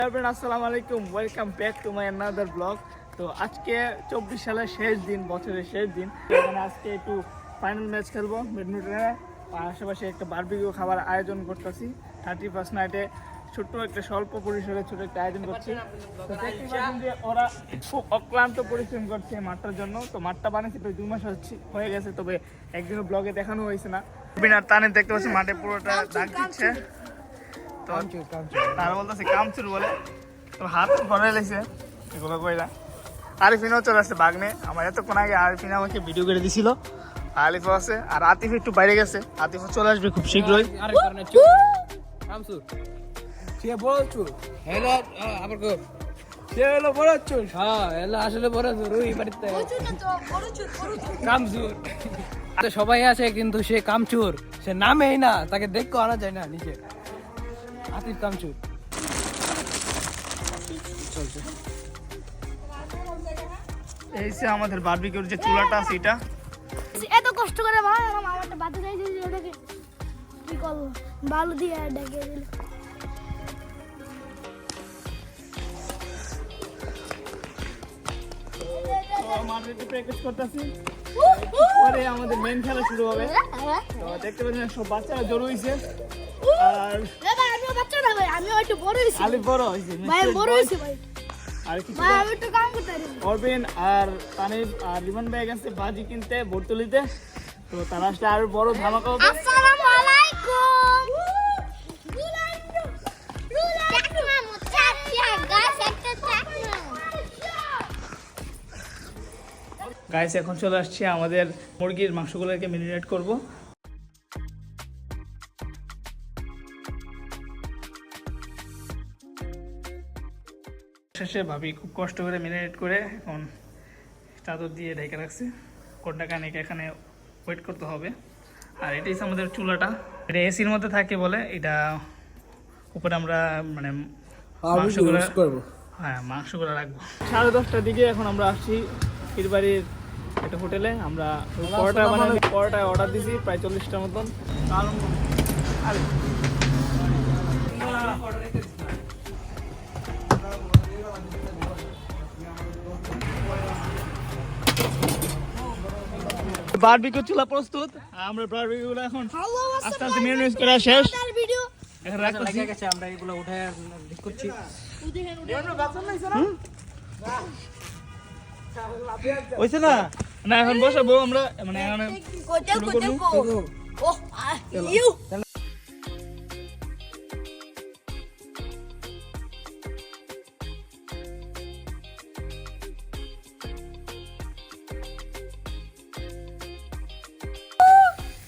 আসসালামু আলাইকুম, welcome back to my another blog. তো আজকে 24 সালের শেষ দিন, বছরের শেষ দিন। এখানে আজকে একটু ফাইনাল ম্যাচ খেলবো ব্যাডমিন্টনে। আশেপাশে একটা বারবিকিউ খাবার আয়োজন করতেছি 31st নাইটে। ছোট্ট একটা স্বল্প পরিসরে ছোট একটা আয়োজন করছি। তো দেখতে পাচ্ছেন যে ওরা খুব অক্লান্ত পরিশ্রম করছে মাঠটার জন্য। তো মাঠটা বানিয়েছে প্রায় 2 মাস হয়ে গেছে, তবে একদিনও ব্লগে দেখানো হয়েছে না। বিনার টানে দেখতে পাচ্ছি মাঠে পুরোটা দাগ দিচ্ছে। তারা বলতেছে কামচুর বলে, তো হাত ভরে লেছে এগুলো কইরা। আরিফিনও চলে আসছে বাগনে। আমার এতক্ষণ আগে আরিফিন আমাকে ভিডিও করে দিছিল। আলিফও আছে, আর আতিফ একটু বাইরে গেছে। আতিফও চলে আসবে খুব শীঘ্রই। সবাই আছে কিন্তু সে কামচুর, সে নামেই না, তাকে দেখতে আনা যায় না নিচে। আতিফ কামচুর এই যে আমাদের বারবিকিউর যে চুলাটা আছে এটা এত কষ্ট করে ভাই আমারটা বাতে যাইছে যে ওটাকে কি করব বালু দিয়ে ঢেকে দিল। মাঠে প্র্যাকটিস করতেছি, পরে আমাদের মেইন খেলা শুরু হবে। তো দেখতে পাচ্ছেন সব বাচ্চারা জড়ো হইছে। আর ভাই আমিও বাচ্চা না ভাই, আমিও একটু বড় হইছি। আলিফ বড় হইছে, ভাই বড় হইছি ভাই। আর কিছু ভাই আমি একটু কাম করতে পারি। অরবিন আর তানিব আর লিমন ভাই গেছে বাজি কিনতে বোতলিতে। তো তারা আসলে আরো বড় ধামাকা হবে। আসসালামু আলাইকুম। গাইস এখন চলে আসছে আমাদের মুরগির মাংসগুলোকে ম্যারিনেট করব। শেষে ভাবি খুব কষ্ট করে ম্যারিনেট করে এখন চাদর দিয়ে ঢেকে রাখছে। কোনটা কানিকে এখানে ওয়েট করতে হবে। আর এটাই আমাদের চুলাটা, এটা এসির মধ্যে থাকে বলে এটা উপরে আমরা মানে মাংসগুলো করবো। হ্যাঁ, মাংসগুলো রাখবো। 10:30টার দিকে এখন আমরা আসছি পীরবাড়ির একটা হোটেলে। আমরা পরোটা অর্ডার দিছি প্রায় 40টার মতন। বারবিকিউ চুলা প্রস্তুত। আমরা বারবিকিউগুলো এখন আস্তে আস্তে ম্যারিনেট করা শেষ। এখন রাখতেছি। আমরা এগুলো উঠায় ঠিক করছি। হইছে না? না এখন বসাবো আমরা, মানে এখন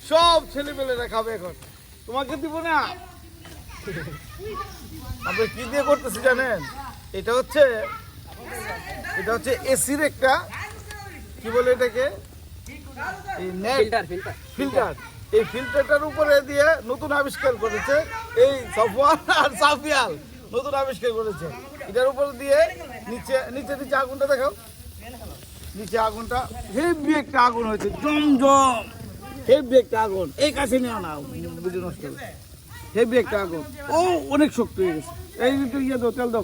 সব ছেলেপেলেরা খাবে এখন, তোমাকে দিব না। আমরা কি দিয়ে করতেছি জানেন? এটা হচ্ছে এসির একটা কি বলে এটাকে, ফিল্টার। এই ফিল্টারটার উপরে দিয়ে নতুন আবিষ্কার করেছে এই সফওয়ান আর সাফিয়াল, নতুন আবিষ্কার করেছে। এটার উপর দিয়ে নিচে আগুনটা দেখাও, নিচে আগুনটা হেভি একটা আগুন হয়েছে, জমজম হেভি একটা আগুন। এই কাছে নিও না, বুঝে নষ্ট হবে। হেভি একটা আগুন, ও অনেক শক্ত হয়ে গেছে। এই একটু ইয়ে দাও, তেল দাও,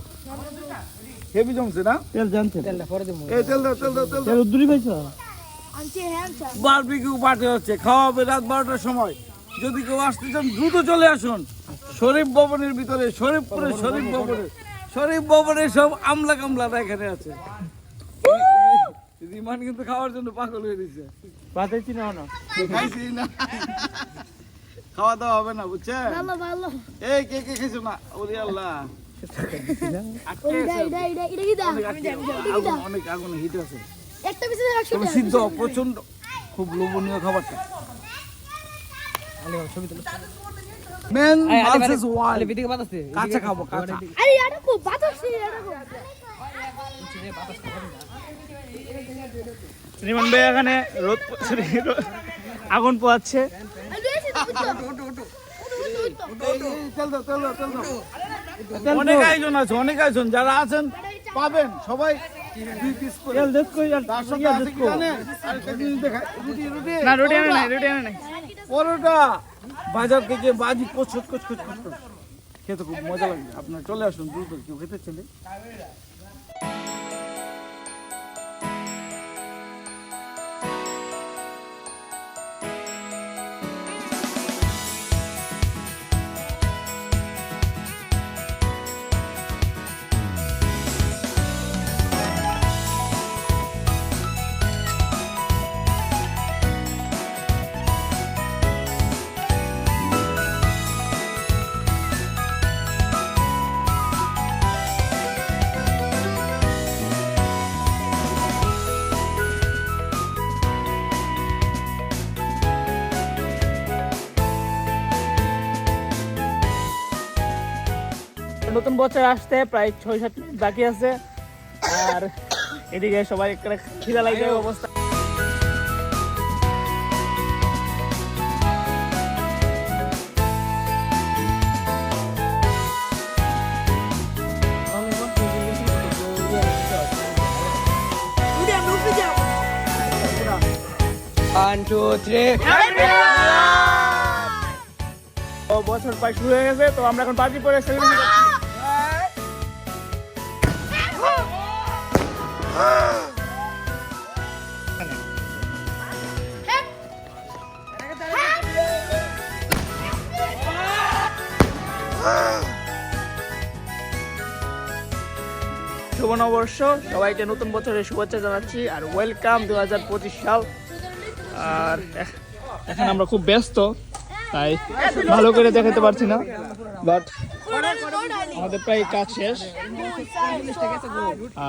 হেভি জমছে না? তেল জানছে, তেলটা পরে দেবো। এই তেল দাও, তেল উদ্দুরি পাইছো। বারবিকিউ পার্টি হচ্ছে, খাওয়া হবে রাত 12টার সময়। যদি কেউ আসতে চান দ্রুত চলে আসুন শরীফ ভবনের ভিতরে, শরীফ ভবনের সব আমলা কামলারা এখানে আছে। রিমান কিন্তু খাওয়ার জন্য পাগল হয়ে দিচ্ছে। বাতাইছি না খাওয়া দাওয়া হবে না, বুঝছেন? ভালো এই কে খেয়েছো না? ওরে আল্লাহ, অনেক আগুন হিট আছে। একটা পিছনে রাখছি সিদ্ধ প্রচন্ড, খুব লোভনীয় খাবারটা। মেন ভার্সেস ওয়াইল্ড, কাঁচা খাবো, কাঁচা। আরে এটা খুব বাতাস রিমান ভাই এখানে আগুন পোয়াচ্ছে। অনেক আয়োজন আছে, অনেক আয়োজন। যারা আছেন পাবেন সবাই। পরোটা বাজার থেকে বাজি কচকচ খেতে খুব মজা লাগবে। আপনারা চলে আসুন দ্রুত, কেউ খেতে চলে। নতুন বছর আসতে প্রায় 6-7 মিনিট বাকি আছে, আর এদিকে সবাই একটা খিদা লাগে অবস্থা। One, two, three. তো বছর প্রায় শুরু হয়ে গেছে, তো আমরা এখন পার্টি করে সেলিব্রেশন করছি। শুভ নববর্ষ, সবাইকে নতুন বছরের শুভেচ্ছা জানাচ্ছি আর ওয়েলকাম 2025 সাল। আর এখন আমরা খুব ব্যস্ত, তাই ভালো করে দেখাতে পারছি না, বাট আমাদের প্রায় কাজ শেষ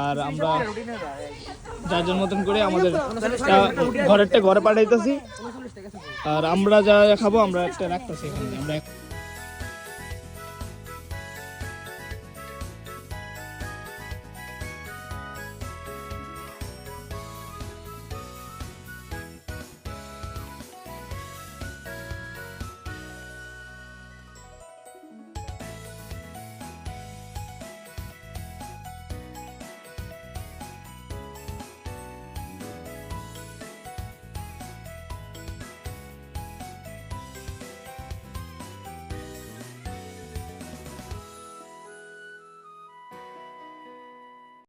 আর আমরা যার যার মতন করে আমাদের ঘরেরটা ঘরে পাঠাইতেছি। আর আমরা যা খাবো আমরা একটা রাখতেছি এখানে। আমরা